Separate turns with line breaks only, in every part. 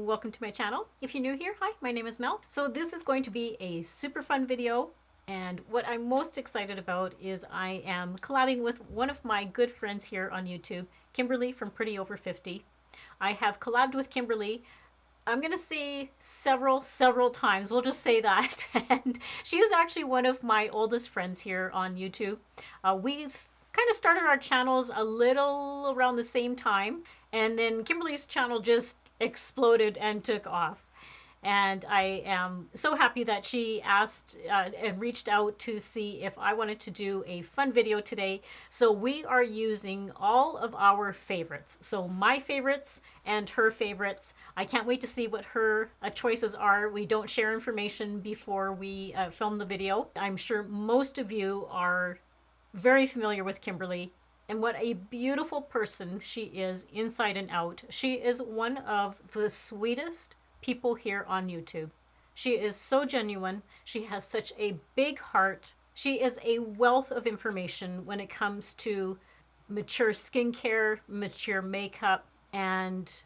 welcome to my channel. If you're new here, hi, my name is Mel. So this is going to be a super fun video, and what I'm most excited about is I am collabing with one of my good friends here on YouTube, Kimberly from Pretty Over 50. I have collabed with Kimberly, I'm gonna say several times, we'll just say that. And she is actually one of my oldest friends here on YouTube. We kind of started our channels a little around the same time, and then Kimberly's channel just exploded and took off. And I am so happy that she asked and reached out to see if I wanted to do a fun video today. So we are using all of our favorites. So my favorites and her favorites. I can't wait to see what her choices are. We don't share information before we film the video. I'm sure most of you are very familiar with Kimberly and what a beautiful person she is inside and out. She is one of the sweetest people here on YouTube. She is so genuine. She has such a big heart. She is a wealth of information when it comes to mature skincare, mature makeup, and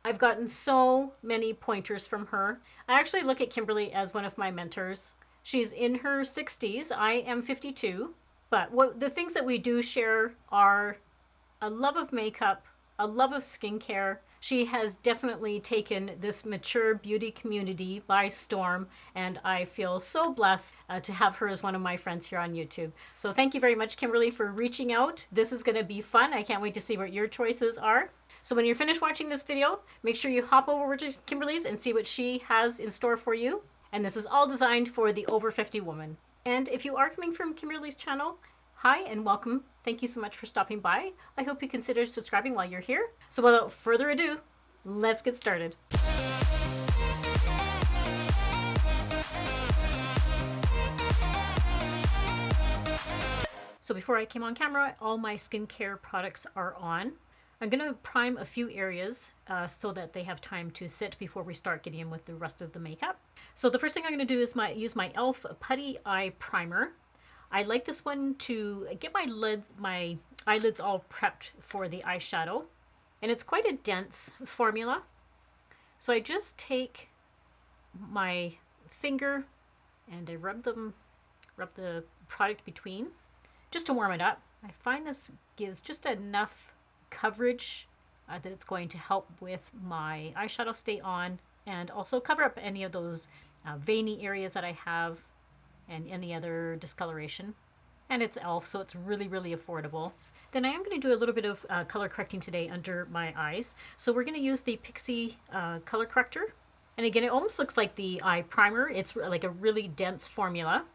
I've gotten so many pointers from her. I actually look at Kimberly as one of my mentors. She's in her 60s. I am 52. But the things that we do share are a love of makeup, a love of skincare. She has definitely taken this mature beauty community by storm, and I feel so blessed to have her as one of my friends here on YouTube. So thank you very much, Kimberly, for reaching out. This is going to be fun. I can't wait to see what your choices are. So when you're finished watching this video, make sure you hop over to Kimberly's and see what she has in store for you. And this is all designed for the over 50 woman. And if you are coming from Kimberly's channel, hi and welcome. Thank you so much for stopping by. I hope you consider subscribing while you're here. So without further ado, let's get started. So before I came on camera, all my skincare products are on. I'm going to prime a few areas so that they have time to sit before we start getting in with the rest of the makeup. So the first thing I'm going to do is use my e.l.f. Putty Eye Primer. I like this one to get my eyelids all prepped for the eyeshadow. And it's quite a dense formula. So I just take my finger and I rub the product between just to warm it up. I find this gives just enough coverage that it's going to help with my eyeshadow stay on and also cover up any of those veiny areas that I have and any other discoloration. And it's e.l.f., so it's really affordable. Then I am going to do a little bit of color correcting today under my eyes. So we're going to use the Pixi color corrector. And again, it almost looks like the eye primer. It's like a really dense formula.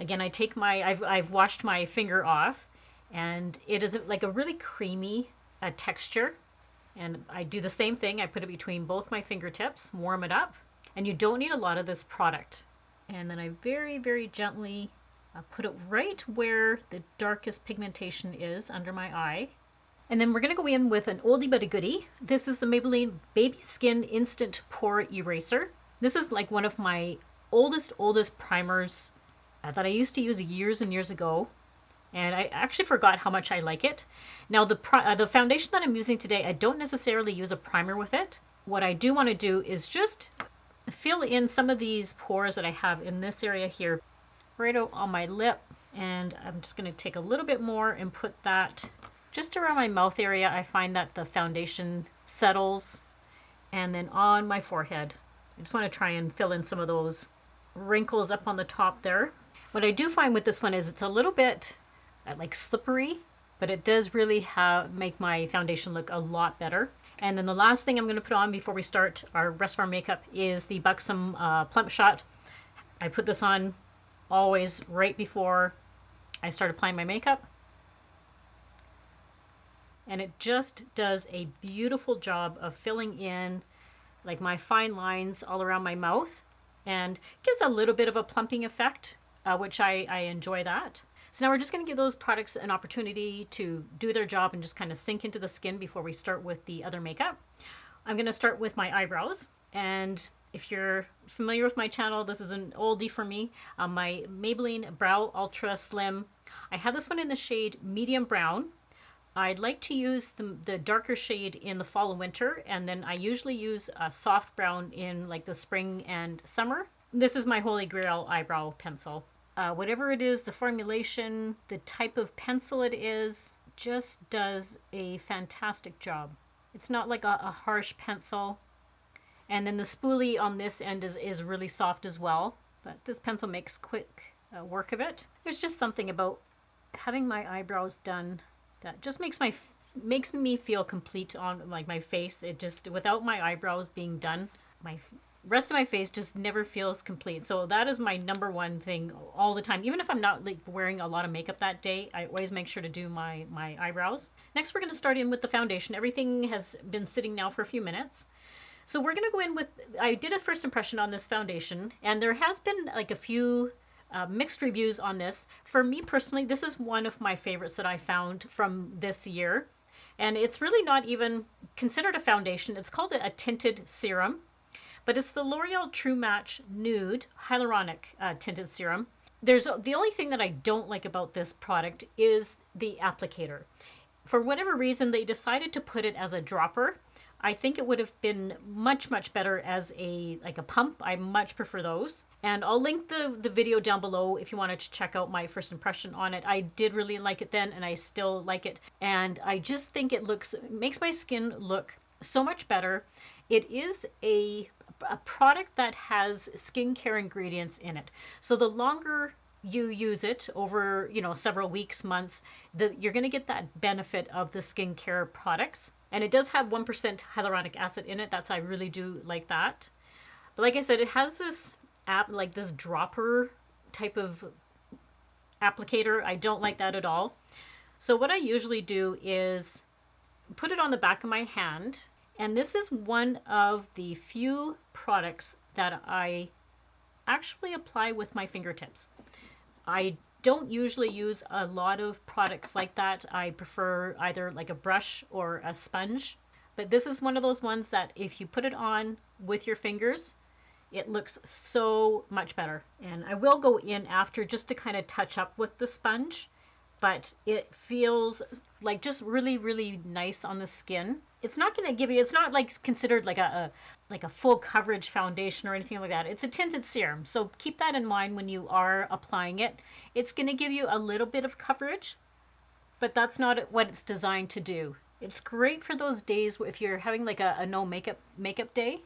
Again, I take I've washed my finger off, and it is like a really creamy texture. And I do the same thing. I put it between both my fingertips, warm it up. And you don't need a lot of this product. And then I very gently put it right where the darkest pigmentation is under my eye. And then we're going to go in with an oldie but a goodie. This is the Maybelline Baby Skin Instant Pore Eraser. This is like one of my oldest primers that I used to use years and years ago. And I actually forgot how much I like it. Now the foundation that I'm using today, I don't necessarily use a primer with it. What I do want to do is just fill in some of these pores that I have in this area here, right out on my lip. And I'm just going to take a little bit more and put that just around my mouth area. I find that the foundation settles. And then on my forehead, I just want to try and fill in some of those wrinkles up on the top there. What I do find with this one is it's a little bit like slippery, but it does really make my foundation look a lot better. And then the last thing I'm going to put on before we start our rest of our makeup is the Buxom Plump Shot. I put this on always right before I start applying my makeup. And it just does a beautiful job of filling in like my fine lines all around my mouth and gives a little bit of a plumping effect, which I enjoy that. So now we're just going to give those products an opportunity to do their job and just kind of sink into the skin before we start with the other makeup. I'm going to start with my eyebrows. And if you're familiar with my channel, this is an oldie for me. My Maybelline Brow Ultra Slim. I have this one in the shade medium brown. I'd like to use the darker shade in the fall and winter, and then I usually use a soft brown in like the spring and summer. This is my holy grail eyebrow pencil. Whatever it is, the formulation, the type of pencil it is, just does a fantastic job. It's not like a harsh pencil. And then the spoolie on this end is really soft as well. But this pencil makes quick work of it. There's just something about having my eyebrows done that just makes me feel complete on like my face. It just, without my eyebrows being done, my rest of my face just never feels complete. So that is my number one thing all the time. Even if I'm not like wearing a lot of makeup that day, I always make sure to do my eyebrows. Next, we're going to start in with the foundation. Everything has been sitting now for a few minutes. So we're going to go in with, I did a first impression on this foundation, and there has been like a few mixed reviews on this. For me personally, this is one of my favorites that I found from this year. And it's really not even considered a foundation. It's called a tinted serum, but it's the L'Oreal True Match Nude Hyaluronic Tinted Serum. The only thing that I don't like about this product is the applicator. For whatever reason, they decided to put it as a dropper. I think it would have been much better as a pump. I much prefer those. And I'll link the video down below if you wanted to check out my first impression on it. I did really like it then, and I still like it. And I just think it makes my skin look so much better. It is a product that has skincare ingredients in it. So the longer you use it over, several weeks, months, you're going to get that benefit of the skincare products. And it does have 1% hyaluronic acid in it. I really do like that. But like I said, it has this like this dropper type of applicator. I don't like that at all. So what I usually do is put it on the back of my hand. And this is one of the few products that I actually apply with my fingertips. I don't usually use a lot of products like that. I prefer either like a brush or a sponge. But this is one of those ones that if you put it on with your fingers, it looks so much better. And I will go in after just to kind of touch up with the sponge, but it feels like just really nice on the skin. It's not going to give you, it's not like considered like a full coverage foundation or anything like that. It's a tinted serum. So keep that in mind when you are applying it. It's going to give you a little bit of coverage, but that's not what it's designed to do. It's great for those days if you're having like a no makeup day.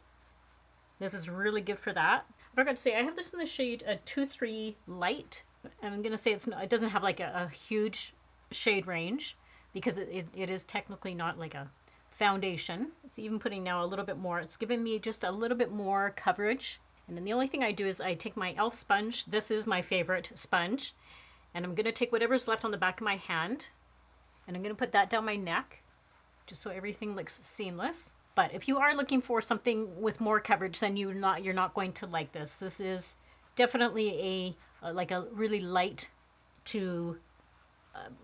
This is really good for that. I forgot to say, I have this in the shade 2-3 Light. I'm going to say it doesn't have like a huge shade range because it is technically not like a foundation. It's even putting now a little bit more. It's giving me just a little bit more coverage. And then the only thing I do is I take my e.l.f. sponge. This is my favorite sponge. And I'm going to take whatever's left on the back of my hand, and I'm going to put that down my neck just so everything looks seamless. But if you are looking for something with more coverage, then you're not going to like this. This is definitely like a really light to,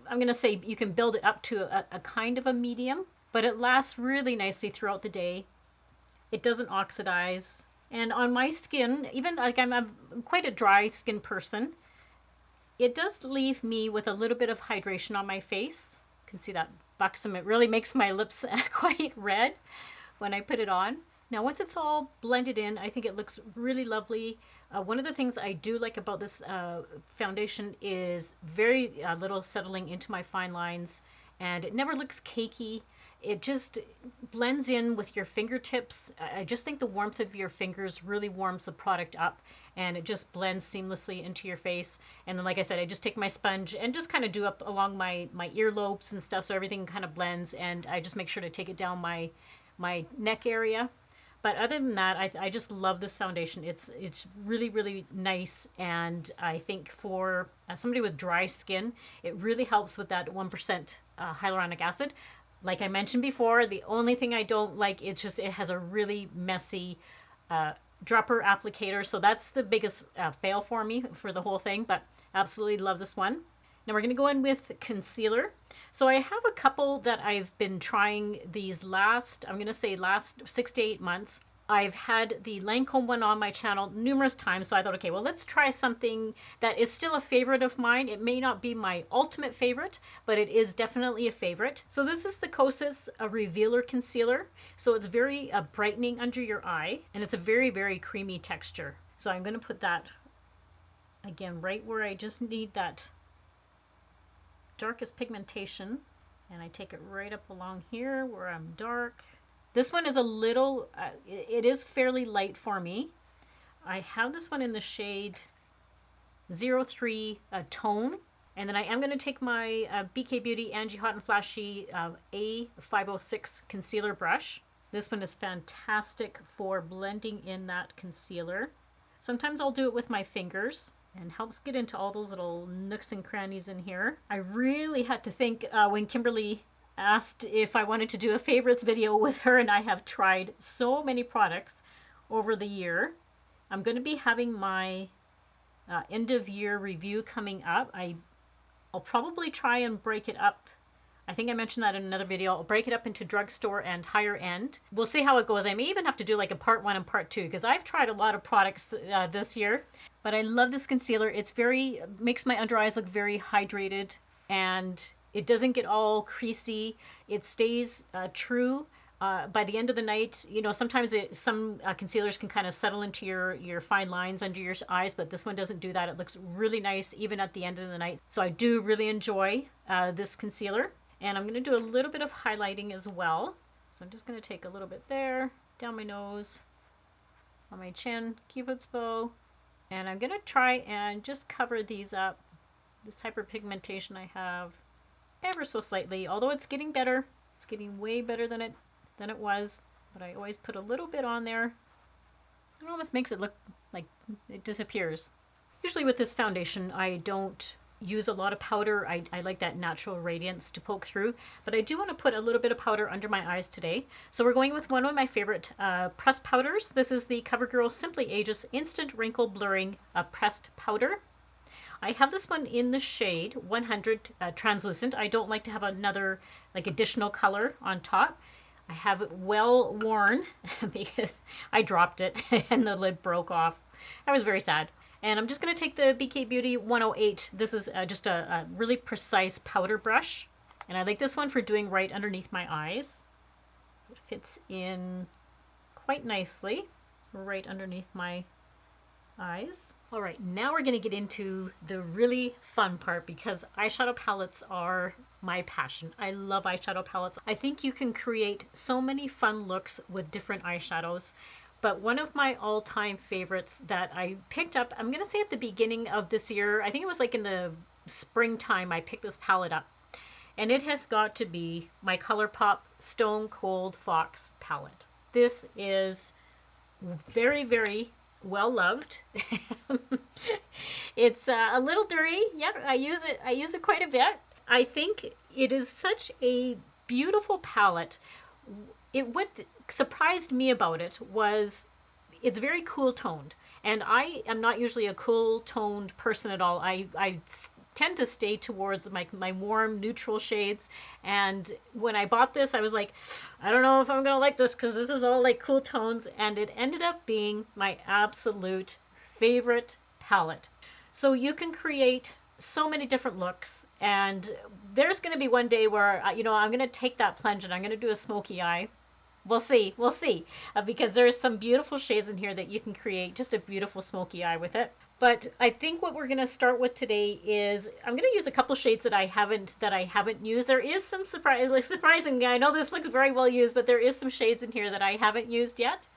I'm going to say you can build it up to a kind of a medium, but it lasts really nicely throughout the day. It doesn't oxidize. And on my skin, even like I'm quite a dry skin person, it does leave me with a little bit of hydration on my face. You can see that buxom. It really makes my lips quite red when I put it on. Now, once it's all blended in, I think it looks really lovely. One of the things I do like about this foundation is very little settling into my fine lines, and it never looks cakey. It just blends in with your fingertips. I just think the warmth of your fingers really warms the product up, and it just blends seamlessly into your face. And then, like I said, I just take my sponge and just kind of do up along my earlobes and stuff so everything kind of blends, and I just make sure to take it down my neck area. But other than that, I just love this foundation. It's really nice, and I think for somebody with dry skin, it really helps with that 1% hyaluronic acid. Like I mentioned before, the only thing I don't like, it has a really messy dropper applicator. So that's the biggest fail for me for the whole thing, but absolutely love this one. Now we're going to go in with concealer. So I have a couple that I've been trying these last 6 to 8 months. I've had the Lancome one on my channel numerous times, so I thought, okay, well, let's try something that is still a favorite of mine. It may not be my ultimate favorite, but it is definitely a favorite. So this is the Kosas Revealer Concealer. So it's very brightening under your eye, and it's a very, very creamy texture. So I'm going to put that, again, right where I just need that darkest pigmentation. And I take it right up along here where I'm dark. This one is a little, it is fairly light for me. I have this one in the shade 03 Tone. And then I am going to take my BK Beauty Angie Hot and Flashy A506 concealer brush. This one is fantastic for blending in that concealer. Sometimes I'll do it with my fingers and helps get into all those little nooks and crannies in here. I really had to think when Kimberly asked if I wanted to do a favorites video with her, and I have tried so many products over the year. I'm going to be having my end of year review coming up. I'll probably try and break it up. I think I mentioned that in another video. I'll break it up into drugstore and higher end. We'll see how it goes. I may even have to do like a part 1 and part 2 because I've tried a lot of products this year. But I love this concealer. It's makes my under eyes look very hydrated, and it doesn't get all creasy. It stays true. By the end of the night, you know, sometimes some concealers can kind of settle into your fine lines under your eyes, but this one doesn't do that. It looks really nice even at the end of the night. So I do really enjoy this concealer. And I'm going to do a little bit of highlighting as well. So I'm just going to take a little bit there, down my nose, on my chin, Cupid's bow. And I'm going to try and just cover these up, this hyperpigmentation I have, ever so slightly. Although it's getting better. It's getting way better than it was. But I always put a little bit on there. It almost makes it look like it disappears. Usually with this foundation, I don't use a lot of powder. I like that natural radiance to poke through, but I do want to put a little bit of powder under my eyes today. So we're going with one of my favorite pressed powders. This is the CoverGirl Simply Ageless Instant Wrinkle Blurring Pressed Powder. I have this one in the shade 100 Translucent. I don't like to have another like additional color on top. I have it well worn because I dropped it and the lid broke off. I was very sad. And I'm just going to take the BK Beauty 108. This is just a really precise powder brush. And I like this one for doing right underneath my eyes. It fits in quite nicely right underneath my eyes. All right, now we're going to get into the really fun part because eyeshadow palettes are my passion. I love eyeshadow palettes. I think you can create so many fun looks with different eyeshadows. But one of my all-time favorites that I picked up, I'm going to say at the beginning of this year, I think it was like in the springtime I picked this palette up. And it has got to be my ColourPop Stone Cold Fox palette. This is very, very well loved. It's a little dirty. Yep, I use it quite a bit. I think it is such a beautiful palette. What surprised me about it was it's very cool toned, and I am not usually a cool toned person at all. I tend to stay towards my warm neutral shades, and when I bought this I was like, I don't know if I'm gonna like this because this is all like cool tones, and it ended up being my absolute favorite palette. So you can create so many different looks, and there's going to be one day where you know, I'm going to take that plunge and I'm going to do a smoky eye. We'll see because there's some beautiful shades in here that you can create just a beautiful smoky eye with it. But I think what we're going to start with today is I'm going to use a couple shades that I haven't used. There is some surprisingly, I know this looks very well used, but there is some shades in here that I haven't used yet.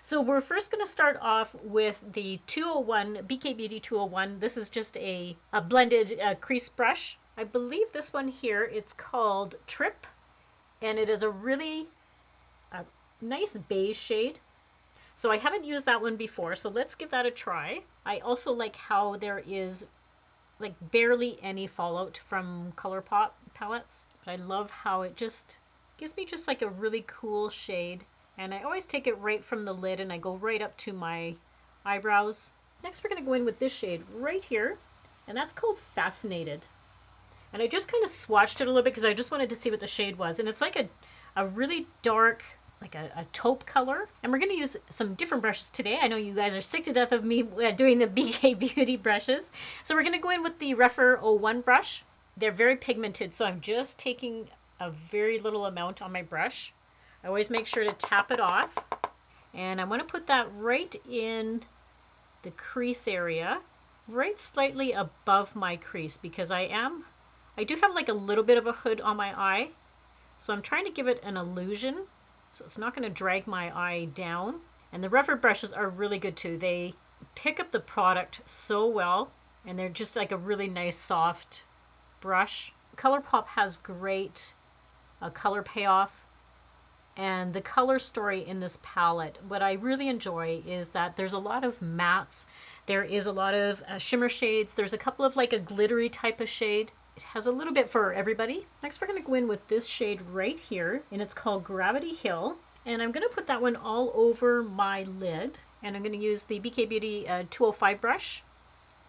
So we're first going to start off with the 201, BK Beauty 201. This is just a blended crease brush. I believe this one here, it's called Trip, and it is a really nice beige shade. So I haven't used that one before, so let's give that a try. I also like how there is like barely any fallout from ColourPop palettes, but I love how it just gives me just like a really cool shade. And I always take it right from the lid and I go right up to my eyebrows. Next we're going to go in with this shade right here, and that's called Fascinated. And I just kind of swatched it a little bit because I just wanted to see what the shade was. And it's like a really dark like a taupe color. And we're going to use some different brushes today. I know you guys are sick to death of me doing the BK Beauty brushes. So we're going to go in with the Rougher 01 brush. They're very pigmented, so I'm just taking a very little amount on my brush. I always make sure to tap it off. And I want to put that right in the crease area, right slightly above my crease, because I do have like a little bit of a hood on my eye. So I'm trying to give it an illusion, so it's not going to drag my eye down. And the rougher brushes are really good too. They pick up the product so well, and they're just like a really nice soft brush. ColourPop has great color payoff. And the color story in this palette, what I really enjoy is that there's a lot of mattes. There is a lot of shimmer shades. There's a couple of like a glittery type of shade. It has a little bit for everybody. Next, we're going to go in with this shade right here, and it's called Gravity Hill. And I'm going to put that one all over my lid. And I'm going to use the BK Beauty 205 brush,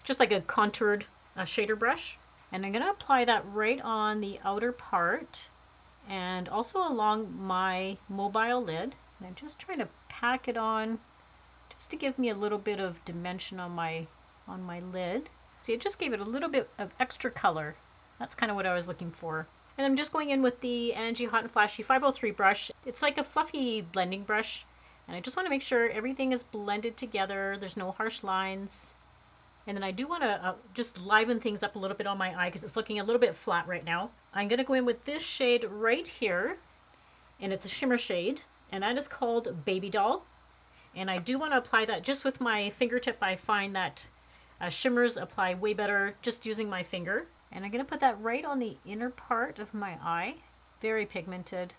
just like a contoured shader brush. And I'm going to apply that right on the outer part and also along my mobile lid. And I'm just trying to pack it on just to give me a little bit of dimension on my lid. See, it just gave it a little bit of extra color. That's kind of what I was looking for. And I'm just going in with the Angie Hot and Flashy 503 brush. It's like a fluffy blending brush. And I just want to make sure everything is blended together. There's no harsh lines. And then I do want to just liven things up a little bit on my eye because it's looking a little bit flat right now. I'm going to go in with this shade right here. And it's a shimmer shade. And that is called Baby Doll. And I do want to apply that just with my fingertip. I find that shimmers apply way better just using my finger. And I'm going to put that right on the inner part of my eye. Very pigmented.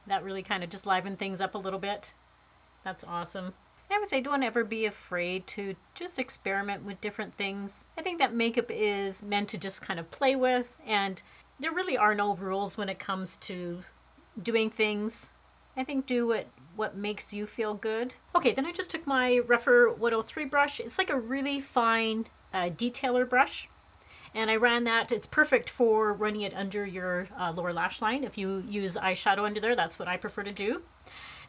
That really kind of just livened things up a little bit. That's awesome. I would say don't ever be afraid to just experiment with different things. I think that makeup is meant to just kind of play with, and there really are no rules when it comes to doing things. I think do what makes you feel good. Okay, then I just took my Rougher 103 brush. It's like a really fine detailer brush. And I ran that. It's perfect for running it under your lower lash line. If you use eyeshadow under there, that's what I prefer to do.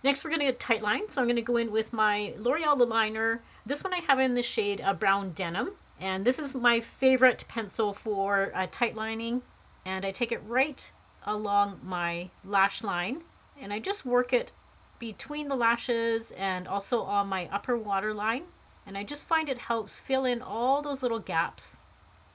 Next, we're going to get tight line. So I'm going to go in with my L'Oreal Eyeliner. This one I have in the shade Brown Denim. And this is my favorite pencil for tight lining. And I take it right along my lash line. And I just work it between the lashes and also on my upper waterline. And I just find it helps fill in all those little gaps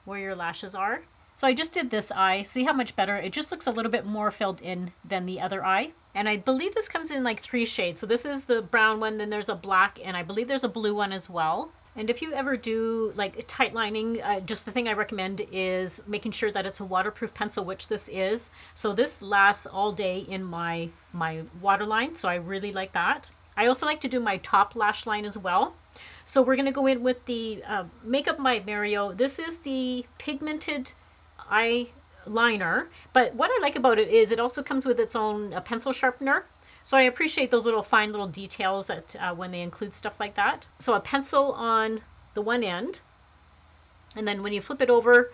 where your lashes are. So I just did this eye. See how much better? It just looks a little bit more filled in than the other eye. And I believe this comes in like 3 shades. So this is the brown one, then there's a black, and I believe there's a blue one as well. And if you ever do like tight lining, just the thing I recommend is making sure that it's a waterproof pencil, which this is. So this lasts all day in my waterline, so I really like that. I also like to do my top lash line as well. So we're going to go in with the Makeup by Mario. This is the pigmented eyeliner, but what I like about it is it also comes with its own pencil sharpener. So I appreciate those little fine little details that when they include stuff like that. So a pencil on the one end, and then when you flip it over,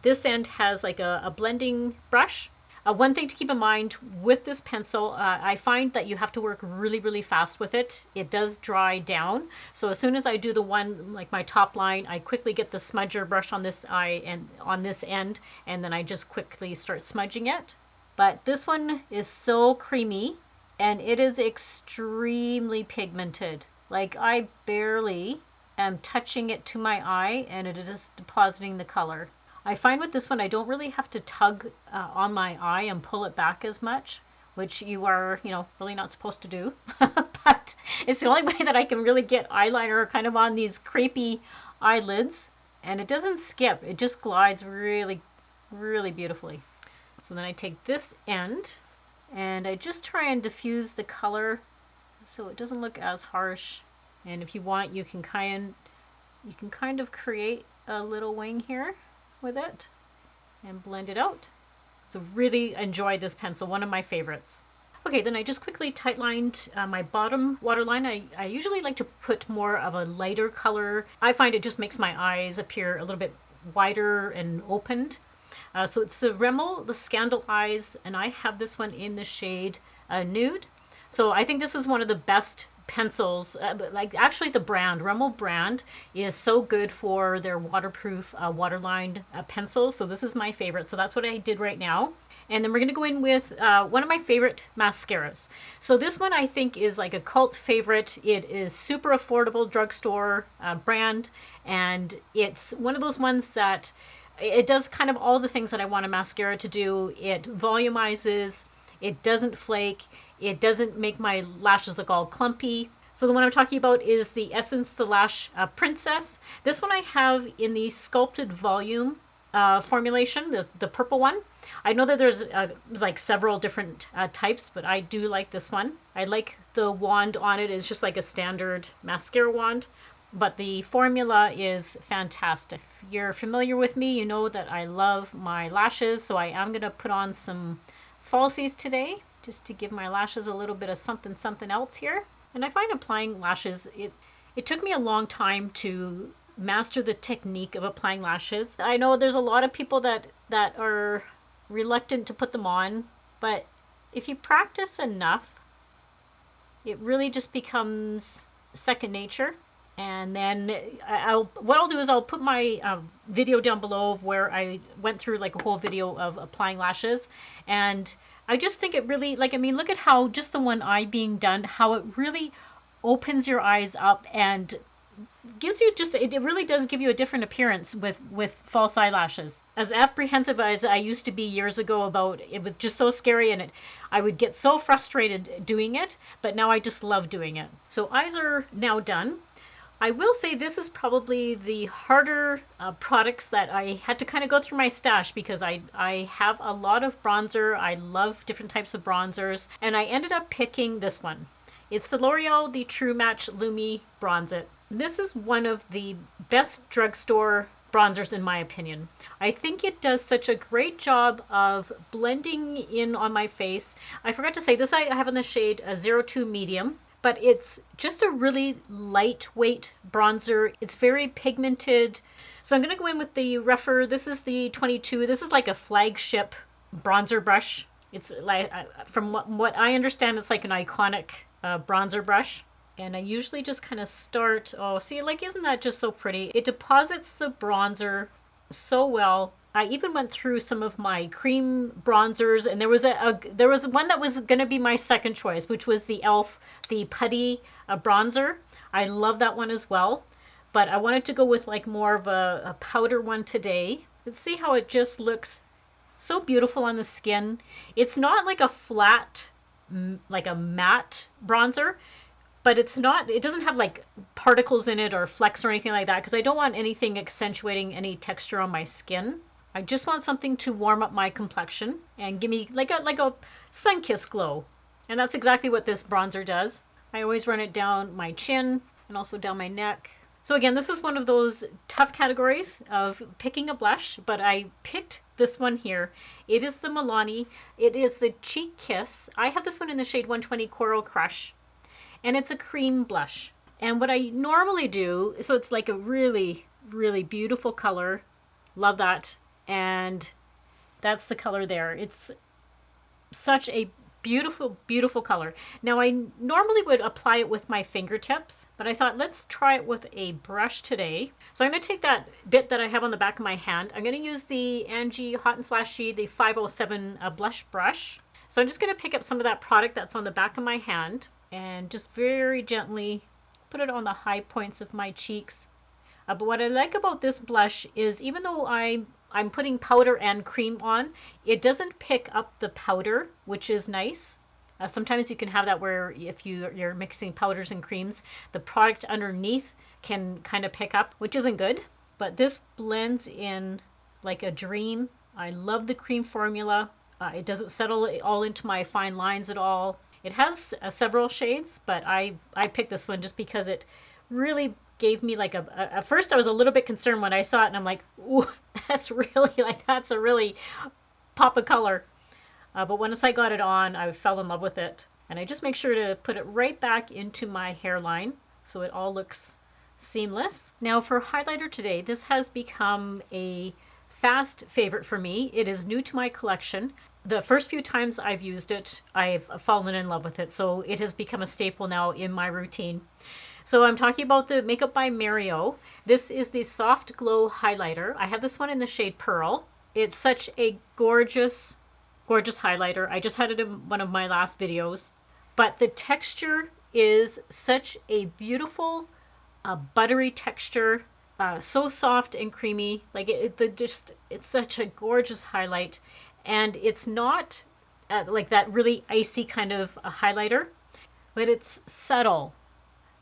this end has like a blending brush. One thing to keep in mind with this pencil, I find that you have to work really, really fast with it. It does dry down. So as soon as I do the one, like my top line, I quickly get the smudger brush on this eye and on this end, and then I just quickly start smudging it. But this one is so creamy, and it is extremely pigmented. Like I barely am touching it to my eye, and it is depositing the color. I find with this one, I don't really have to tug on my eye and pull it back as much, which you are, really not supposed to do. But it's the only way that I can really get eyeliner kind of on these crepey eyelids. And it doesn't skip. It just glides really, really beautifully. So then I take this end and I just try and diffuse the color so it doesn't look as harsh. And if you want, you can kind of create a little wing here with it and blend it out. So really enjoy this pencil, one of my favorites. Okay, then I just quickly tight lined my bottom waterline. I usually like to put more of a lighter color. I find it just makes my eyes appear a little bit wider and opened. So it's the Rimmel, the Scandal Eyes, and I have this one in the shade Nude. So I think this is one of the best pencils. Like actually the brand, Rimmel brand, is so good for their waterproof, waterlined pencils. So this is my favorite. So that's what I did right now. And then we're going to go in with one of my favorite mascaras. So this one I think is like a cult favorite. It is super affordable drugstore brand. And it's one of those ones that it does kind of all the things that I want a mascara to do. It volumizes, it doesn't flake, it doesn't make my lashes look all clumpy. So the one I'm talking about is the Essence the Lash Princess. This one I have in the Sculpted Volume formulation, the purple one. I know that there's like several different types, but I do like this one. I like the wand on it. It's just like a standard mascara wand, but the formula is fantastic. If you're familiar with me, you know that I love my lashes, so I am going to put on some falsies today just to give my lashes a little bit of something else here. And I find applying lashes, it took me a long time to master the technique of applying lashes. I know there's a lot of people that are reluctant to put them on, but if you practice enough, it really just becomes second nature. And then what I'll do is I'll put my video down below of where I went through like a whole video of applying lashes. And I just think it really, like, I mean, look at how just the one eye being done, how it really opens your eyes up and gives you just, it really does give you a different appearance with false eyelashes. As apprehensive as I used to be years ago about it, was just so scary, and I would get so frustrated doing it, but now I just love doing it. So eyes are now done. I will say this is probably the harder products that I had to kind of go through my stash, because I have a lot of bronzer. I love different types of bronzers, and I ended up picking this one. It's the L'Oreal The True Match Lumi Bronze It. This is one of the best drugstore bronzers in my opinion. I think it does such a great job of blending in on my face. I forgot to say this, I have in the shade 02 Medium, but it's just a really lightweight bronzer. It's very pigmented. So I'm going to go in with the rougher, this is the 22. This is like a flagship bronzer brush. It's like, from what I understand, it's like an iconic bronzer brush. And I usually just kind of start, oh, see, like, isn't that just so pretty? It deposits the bronzer so well. I even went through some of my cream bronzers, and there was one that was going to be my second choice, which was the e.l.f. the Putty bronzer. I love that one as well, but I wanted to go with like more of a powder one today. Let's see how it just looks so beautiful on the skin. It's not like a flat, like a matte bronzer, but it doesn't have like particles in it or flecks or anything like that, because I don't want anything accentuating any texture on my skin. I just want something to warm up my complexion and give me like a sun-kissed glow. And that's exactly what this bronzer does. I always run it down my chin and also down my neck. So again, this was one of those tough categories of picking a blush, but I picked this one here. It is the Milani. It is the Cheek Kiss. I have this one in the shade 120 Coral Crush. And it's a cream blush. And what I normally do, so it's like a really, really beautiful color. Love that. And that's the color there. It's such a beautiful, beautiful color. Now, I normally would apply it with my fingertips, but I thought let's try it with a brush today. So I'm going to take that bit that I have on the back of my hand. I'm going to use the Angie Hot and Flashy, the 507 blush brush. So I'm just going to pick up some of that product that's on the back of my hand and just very gently put it on the high points of my cheeks. But what I like about this blush is even though I'm putting powder and cream on, it doesn't pick up the powder, which is nice. Sometimes you can have that where if you're mixing powders and creams, the product underneath can kind of pick up, which isn't good. But this blends in like a dream. I love the cream formula. It doesn't settle all into my fine lines at all. It has several shades, but I picked this one just because it really gave me like at first I was a little bit concerned when I saw it, and I'm like, ooh, that's a really pop of color. But once I got it on, I fell in love with it. And I just make sure to put it right back into my hairline so it all looks seamless. Now for highlighter today, this has become a fast favorite for me. It is new to my collection. the first few times I've used it, I've fallen in love with it. So it has become a staple now in my routine. So I'm talking about the Makeup by Mario. This is the Soft Glow Highlighter. I have this one in the shade Pearl. It's such a gorgeous, gorgeous highlighter. I just had it in one of my last videos. But the texture is such a beautiful, buttery texture. So soft and creamy. Like it's such a gorgeous highlight. And it's not like that really icy kind of a highlighter, but it's subtle.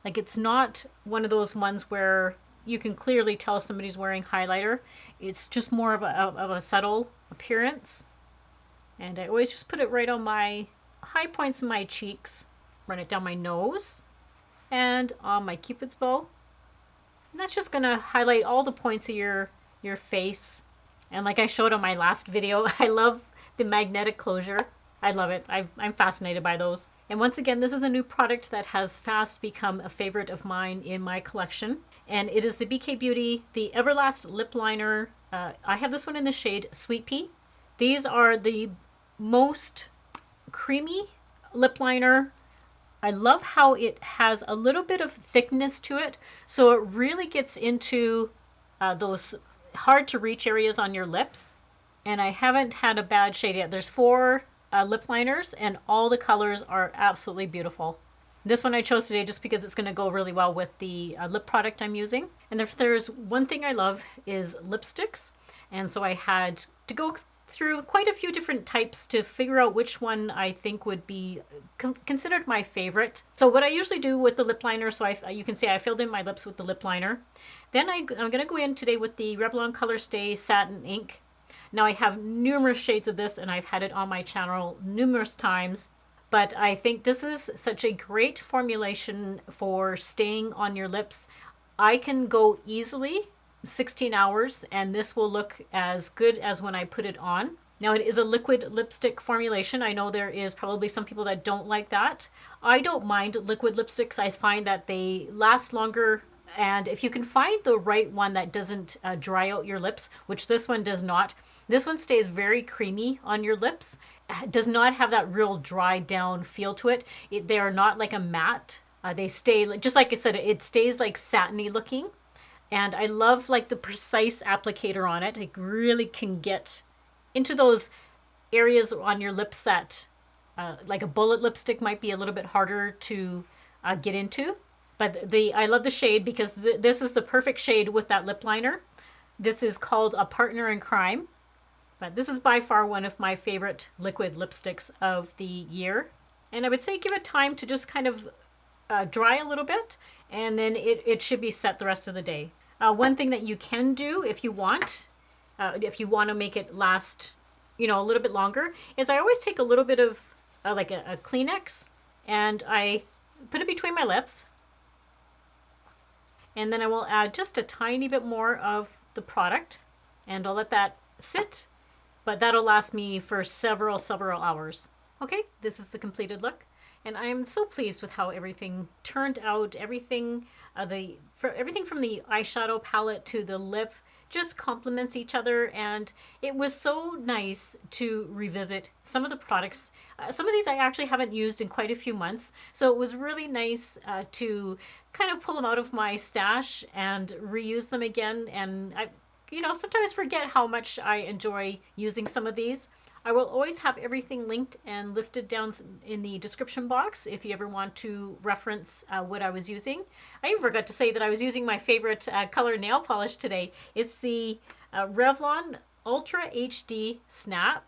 Like it's not one of those ones where you can clearly tell somebody's wearing highlighter. It's just more of a subtle appearance. And I always just put it right on my high points in my cheeks, run it down my nose, and on my Cupid's bow. And that's just gonna highlight all the points of your face. And like I showed on my last video, I love the magnetic closure. I love it. I'm fascinated by those. And once again, this is a new product that has fast become a favorite of mine in my collection. And it is the BK Beauty, the Everlast Lip Liner. I have this one in the shade Sweet Pea. These are the most creamy lip liner. I love how it has a little bit of thickness to it. So it really gets into those hard to reach areas on your lips. And I haven't had a bad shade yet. There's 4 lip liners and all the colors are absolutely beautiful. This one I chose today just because it's going to go really well with the lip product I'm using. And if there's one thing I love is lipsticks. And so I had to go through quite a few different types to figure out which one I think would be considered my favorite. So what I usually do with the lip liner, so you can see I filled in my lips with the lip liner. Then I'm going to go in today with the Revlon Color Stay Satin Ink. Now I have numerous shades of this and I've had it on my channel numerous times, but I think this is such a great formulation for staying on your lips. I can go easily 16 hours and this will look as good as when I put it on. Now it is a liquid lipstick formulation. I know there is probably some people that don't like that. I don't mind liquid lipsticks. I find that they last longer. And if you can find the right one that doesn't dry out your lips, which this one does not, this one stays very creamy on your lips. It does not have that real dry down feel to it. They are not like a matte. They stay, just like I said, it stays like satiny looking. And I love like the precise applicator on it. It really can get into those areas on your lips that like a bullet lipstick might be a little bit harder to get into. But I love the shade because this is the perfect shade with that lip liner. This is called A Partner in Crime. But this is by far one of my favorite liquid lipsticks of the year. And I would say give it time to just kind of dry a little bit. And then it should be set the rest of the day. One thing that you can do if you want to make it last, a little bit longer, is I always take a little bit of like a Kleenex and I put it between my lips. And then I will add just a tiny bit more of the product and I'll let that sit, but that'll last me for several hours. Okay, this is the completed look. And I am so pleased with how everything turned out. Everything from the eyeshadow palette to the lip just complements each other. And it was so nice to revisit some of the products. Some of these I actually haven't used in quite a few months. So it was really nice to kind of pull them out of my stash and reuse them again. And I, sometimes forget how much I enjoy using some of these. I will always have everything linked and listed down in the description box if you ever want to reference what I was using. I even forgot to say that I was using my favorite color nail polish today. It's the Revlon Ultra HD Snap.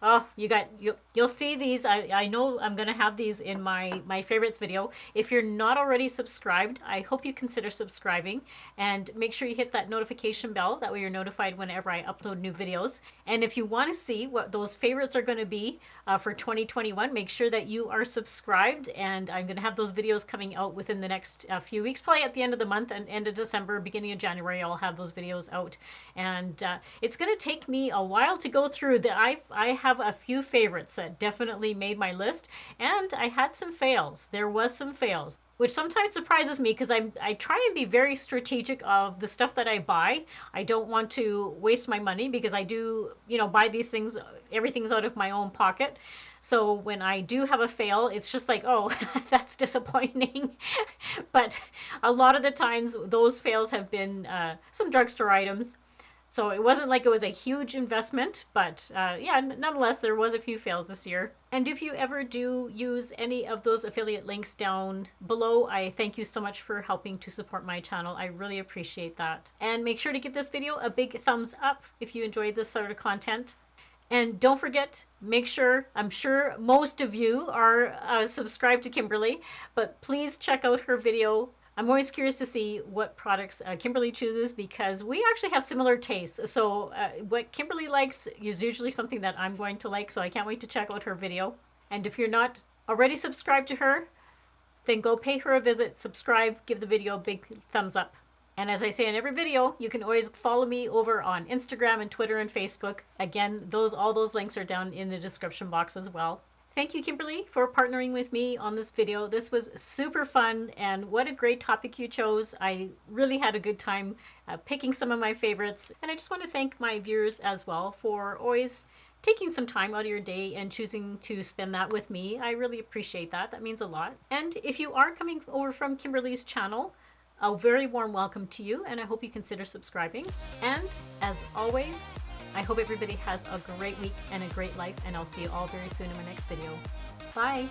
Oh, you'll see these. I know I'm gonna have these in my favorites video. If you're not already subscribed, I hope you consider subscribing and make sure you hit that notification bell. That way you're notified whenever I upload new videos. And if you want to see what those favorites are going to be for 2021, make sure that you are subscribed. And I'm going to have those videos coming out within the next few weeks, probably at the end of the month and end of December, beginning of January. I'll have those videos out, and it's going to take me a while to go through. I have a few favorites that definitely made my list, and I had some fails. There was some fails. which sometimes surprises me because I try and be very strategic of the stuff that I buy. I don't want to waste my money because I do, buy these things, everything's out of my own pocket. So when I do have a fail, it's just like, oh, that's disappointing. But a lot of the times those fails have been some drugstore items. So it wasn't like it was a huge investment, but yeah, nonetheless, there was a few fails this year. And if you ever do use any of those affiliate links down below, I thank you so much for helping to support my channel. I really appreciate that. And make sure to give this video a big thumbs up if you enjoyed this sort of content. And don't forget, I'm sure most of you are subscribed to Kimberly, but please check out her video. I'm always curious to see what products Kimberly chooses because we actually have similar tastes. So what Kimberly likes is usually something that I'm going to like, so I can't wait to check out her video. And if you're not already subscribed to her, then go pay her a visit, subscribe, give the video a big thumbs up. And as I say in every video, you can always follow me over on Instagram and Twitter and Facebook. Again, all those links are down in the description box as well. Thank you, Kimberly, for partnering with me on this video. This was super fun, and what a great topic you chose. I really had a good time picking some of my favorites. And I just want to thank my viewers as well for always taking some time out of your day and choosing to spend that with me. I really appreciate that. That means a lot. And if you are coming over from Kimberly's channel, a very warm welcome to you, and I hope you consider subscribing. And as always, I hope everybody has a great week and a great life, and I'll see you all very soon in my next video. Bye!